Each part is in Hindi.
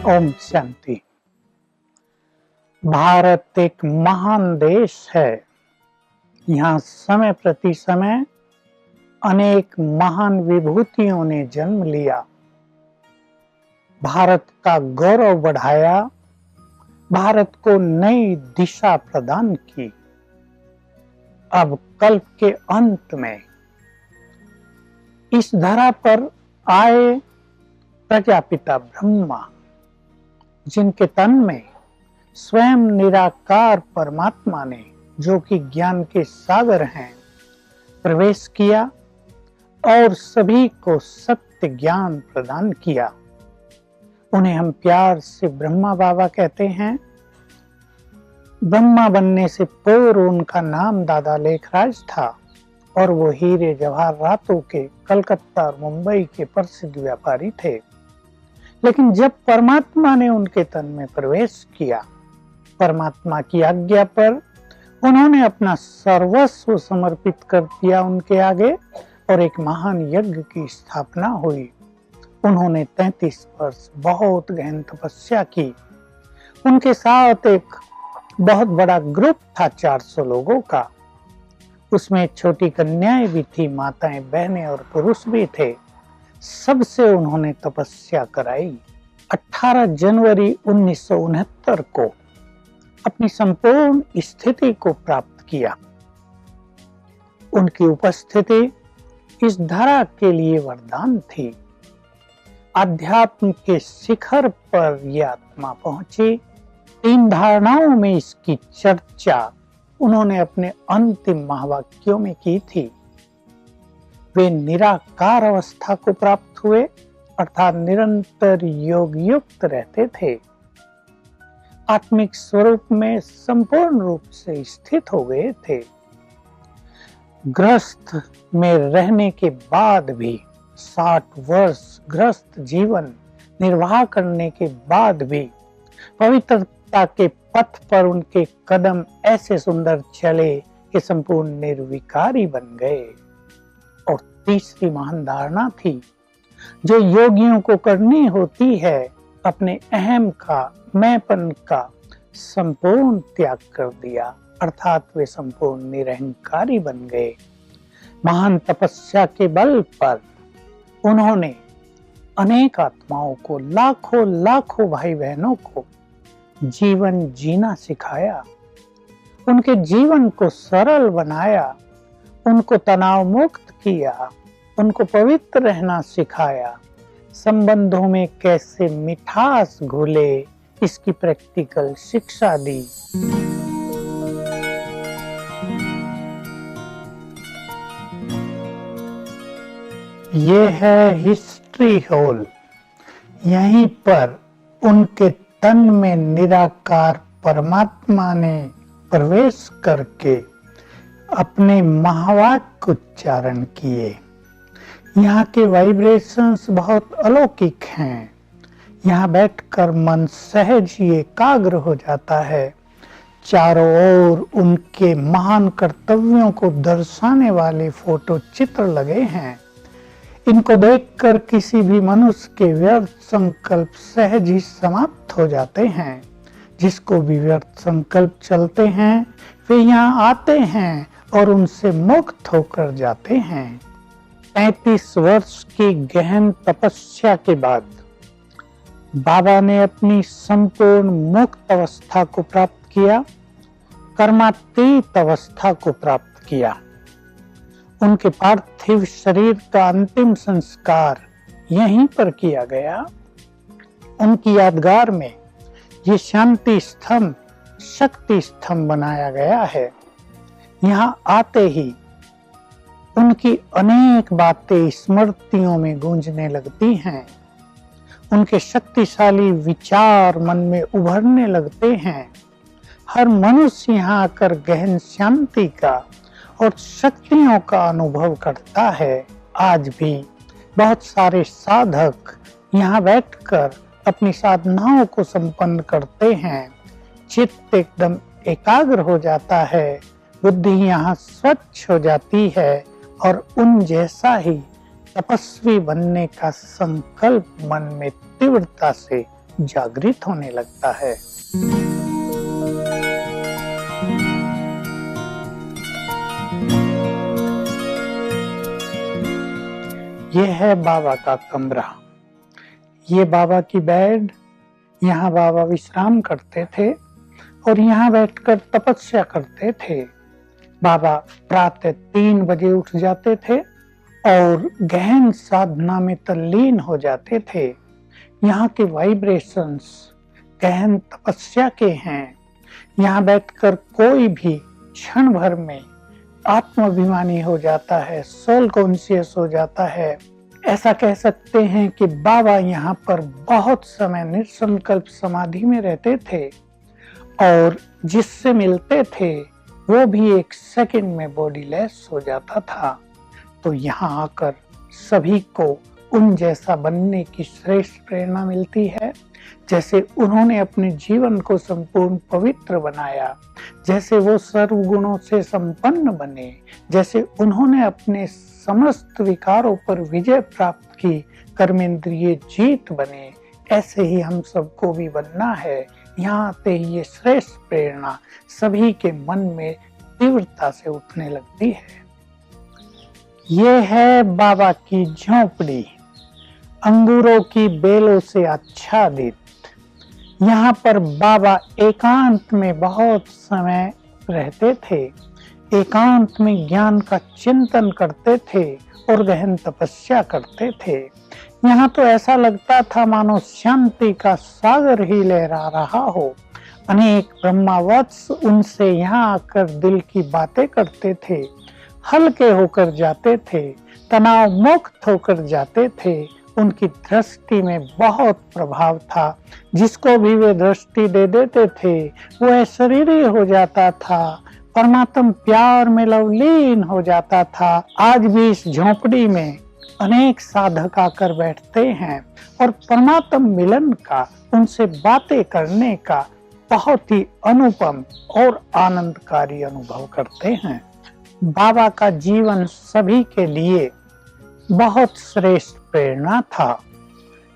ओम शांति। भारत एक महान देश है। यहाँ समय प्रति समय अनेक महान विभूतियों ने जन्म लिया, भारत का गौरव बढ़ाया, भारत को नई दिशा प्रदान की। अब कल्प के अंत में इस धरा पर आए प्रजापिता ब्रह्मा, जिनके तन में स्वयं निराकार परमात्मा ने, जो कि ज्ञान के सागर हैं, प्रवेश किया और सभी को सत्य ज्ञान प्रदान किया। उन्हें हम प्यार से ब्रह्मा बाबा कहते हैं। ब्रह्मा बनने से पूर्व उनका नाम दादा लेखराज था और वो हीरे जवाहरातों के कलकत्ता और मुंबई के प्रसिद्ध व्यापारी थे। लेकिन जब परमात्मा ने उनके तन में प्रवेश किया, परमात्मा की आज्ञा पर उन्होंने अपना सर्वस्व समर्पित कर दिया उनके आगे और एक महान यज्ञ की स्थापना हुई। उन्होंने 33 वर्ष बहुत गहन तपस्या की। उनके साथ एक बहुत बड़ा ग्रुप था 400 लोगों का। उसमें छोटी कन्याएं भी थी, माताएं, बहनें और पुरुष भी थे। सबसे उन्होंने तपस्या कराई। 18 जनवरी 1969 को अपनी संपूर्ण स्थिति को प्राप्त किया। उनकी उपस्थिति इस धरा के लिए वरदान थी। अध्यात्म के शिखर पर यह आत्मा पहुंची। 3 धारणाओं में इसकी चर्चा उन्होंने अपने अंतिम महावाक्यों में की थी। वे निराकार अवस्था को प्राप्त हुए, अर्थात निरंतर योग युक्त रहते थे। आत्मिक स्वरूप में संपूर्ण रूप से स्थित हो गए थे। गृहस्थ में रहने के बाद भी 60 वर्ष गृहस्थ जीवन निर्वाह करने के बाद भी पवित्रता के पथ पर उनके कदम ऐसे सुंदर चले कि संपूर्ण निर्विकारी बन गए। और तीसरी महान धारणा थी जो योगियों को करनी होती है, अपने अहम का, मैंपन का संपूर्ण त्याग कर दिया, अर्थात वे संपूर्ण निरहंकारी बन गए। महान तपस्या के बल पर उन्होंने अनेक आत्माओं को, लाखों लाखों भाई बहनों को जीवन जीना सिखाया, उनके जीवन को सरल बनाया, उनको तनाव मुक्त किया, उनको पवित्र रहना सिखाया, संबंधों में कैसे मिठास घुले इसकी प्रैक्टिकल शिक्षा दी। ये है हिस्ट्री हॉल। यहीं पर उनके तन में निराकार परमात्मा ने प्रवेश करके अपने महावाक्य उच्चारण किए। यहाँ के वाइब्रेशंस बहुत अलौकिक हैं। यहाँ बैठकर मन सहज ही एकाग्र हो जाता है। चारों ओर उनके महान कर्तव्यों को दर्शाने वाले फोटो चित्र लगे हैं। इनको देखकर किसी भी मनुष्य के व्यर्थ संकल्प सहज ही समाप्त हो जाते हैं। जिसको भी व्यर्थ संकल्प चलते हैं वे यहाँ आते हैं और उनसे मुक्त होकर जाते हैं। 35 वर्ष की गहन तपस्या के बाद बाबा ने अपनी संपूर्ण मुक्त अवस्था को प्राप्त किया, कर्मातीत अवस्था को प्राप्त किया। उनके पार्थिव शरीर का अंतिम संस्कार यहीं पर किया गया। उनकी यादगार में ये शांति स्तंभ, शक्ति स्तंभ बनाया गया है। यहाँ आते ही उनकी अनेक बातें स्मृतियों में गूंजने लगती हैं। उनके शक्तिशाली विचार मन में उभरने लगते हैं। हर मनुष्य यहाँ आकर गहन शांति का और शक्तियों का अनुभव करता है। आज भी बहुत सारे साधक यहाँ बैठकर अपनी साधनाओं को संपन्न करते हैं। चित्त एकदम एकाग्र हो जाता है, बुद्धि यहाँ स्वच्छ हो जाती है और उन जैसा ही तपस्वी बनने का संकल्प मन में तीव्रता से जागृत होने लगता है। ये है बाबा का कमरा, ये बाबा की बेड। यहाँ बाबा विश्राम करते थे और यहाँ बैठकर तपस्या करते थे। बाबा प्रातः 3 बजे उठ जाते थे और गहन साधना में तल्लीन हो जाते थे। यहाँ के वाइब्रेशंस गहन तपस्या के हैं। यहाँ बैठकर कोई भी क्षण भर में आत्माभिमानी हो जाता है, सोल कॉन्शियस हो जाता है। ऐसा कह सकते हैं कि बाबा यहाँ पर बहुत समय निसंकल्प समाधि में रहते थे और जिससे मिलते थे वो भी 1 सेकंड में बॉडीलेस हो जाता था। तो यहाँ आकर सभी को उन जैसा बनने की श्रेष्ठ प्रेरणा मिलती है। जैसे उन्होंने अपने जीवन को संपूर्ण पवित्र बनाया, जैसे वो सर्व गुणों से संपन्न बने, जैसे उन्होंने अपने समस्त विकारों पर विजय प्राप्त की, कर्मेंद्रिय जीत बने, ऐसे ही हम सबको भी बनना है। यहाँ आते ही ये श्रेष्ठ प्रेरणा सभी के मन में तीव्रता से उठने लगती है। ये है बाबा की झोंपड़ी, अंगूरों की बेलों से आच्छादित। यहाँ पर बाबा एकांत में बहुत समय रहते थे, एकांत में ज्ञान का चिंतन करते थे और गहन तपस्या करते थे। यहाँ तो ऐसा लगता था मानो शांति का सागर ही लहरा रहा हो। अनेक ब्रह्मावत्स उनसे यहाँ आकर दिल की बातें करते थे, हल्के होकर जाते थे, तनाव मुक्त होकर जाते थे। उनकी दृष्टि में बहुत प्रभाव था, जिसको भी वे दृष्टि दे देते थे वो अशरीरी हो जाता था, परमात्म प्यार में लवलीन हो जाता था। आज भी इस झोंपड़ी में अनेक साधक आकर बैठते हैं और परमात्म मिलन का, उनसे बातें करने का बहुत ही अनुपम और आनंदकारी अनुभव करते हैं। बाबा का जीवन सभी के लिए बहुत श्रेष्ठ प्रेरणा था।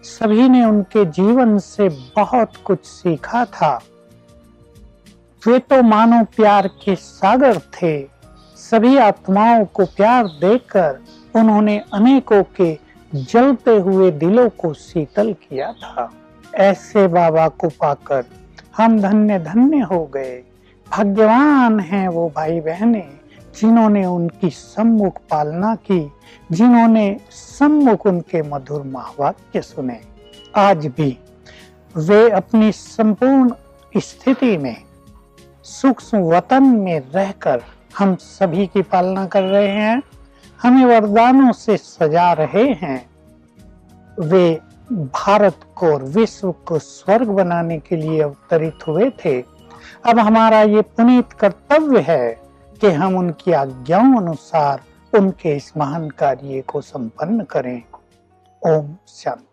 सभी ने उनके जीवन से बहुत कुछ सीखा था। वे तो मानो प्यार के सागर थे। सभी आत्माओं को प्यार देकर उन्होंने अनेकों के जलते हुए दिलों को शीतल किया था। ऐसे बाबा को पाकर हम धन्य धन्य हो गए। भाग्यवान हैं वो भाई बहनें जिन्होंने उनकी सम्मुख पालना की, जिन्होंने सम्मुख उनके मधुर महावाक्य सुने। आज भी वे अपनी संपूर्ण स्थिति में सूक्ष्म वतन में रहकर हम सभी की पालना कर रहे हैं, हमें वरदानों से सजा रहे हैं। वे भारत को और विश्व को स्वर्ग बनाने के लिए अवतरित हुए थे। अब हमारा ये पुनीत कर्तव्य है कि हम उनकी आज्ञाओं अनुसार उनके इस महान कार्य को संपन्न करें। ओम शांति।